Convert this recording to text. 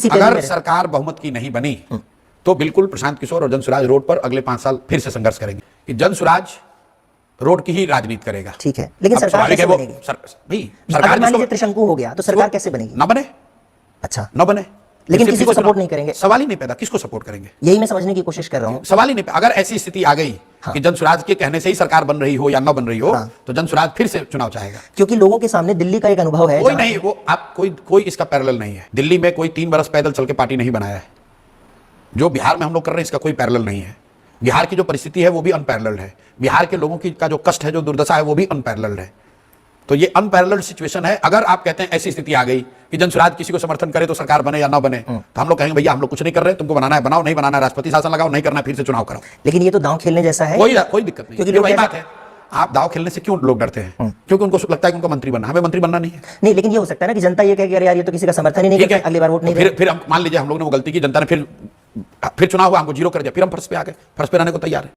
इसी अगर सरकार बहुमत की नहीं बनी तो बिल्कुल प्रशांत किशोर और जनसुराज रोड पर अगले 5 साल फिर से संघर्ष करेंगे कि जनसुराज रोड की ही राजनीति करेगा। ठीक है, लेकिन सरकार कैसे बनेगी? सरकार मान लीजिए त्रिशंकु हो गया तो सरकार कैसे बनेगी? ना बने। अच्छा, न बने, लेकिन किसी को सपोर्ट नहीं करेंगे। सवाल ही नहीं पैदा, किसको सपोर्ट करेंगे? यही मैं समझने की कोशिश कर रहा हूं। सवाल ही नहीं। अगर ऐसी स्थिति आ गई कि जनसुराज के कहने से ही सरकार बन रही हो या न बन रही हो, तो जनसुराज फिर से चुनाव चाहेगा। क्योंकि लोगों के सामने दिल्ली का एक अनुभव है। कोई नहीं, वो आप कोई इसका पैरेलल नहीं है। दिल्ली में कोई 3 बरस पैदल चल के पार्टी नहीं बनाया है। जो बिहार में हम लोग कर रहे हैं इसका कोई पैरेलल नहीं है। बिहार की जो परिस्थिति है वो भी अनपैरेलल्ड है। बिहार के लोगों की का जो कष्ट है, जो दुर्दशा है, वो भी अनपैरेलल्ड है। तो ये अनपैरेलल्ड सिचुएशन है। अगर आप कहते हैं ऐसी स्थिति आ गई कि जनसुराज किसी को समर्थन करे तो सरकार बने या ना बने, तो हम लोग कहेंगे भैया हम लोग कुछ नहीं कर रहे, तुमको बनाना है बनाओ, नहीं बनाना है राष्ट्रपति शासन लगाओ, नहीं करना है फिर से चुनाव कराओ। लेकिन ये तो दांव खेलने जैसा है। कोई दिक्कत नहीं, क्योंकि वही बात है। आप दाव खेलने से क्यों लोग डरते हैं? क्योंकि उनको लगता है कि उनको मंत्री बनना, हमें मंत्री बनना नहीं है। नहीं, लेकिन ये हो सकता है ना कि जनता ये कहे कि अरे यार ये तो किसी का समर्थन ही नहीं करता, अगली बार वोट नहीं फिर हम मान लीजिए हम लोग ने वो गलती की, जनता ने फिर चुनाव हुआ, हमको 0 कर दिया, फिर हम फर्श पे आ गए, फर्श पे रहने को तैयार है।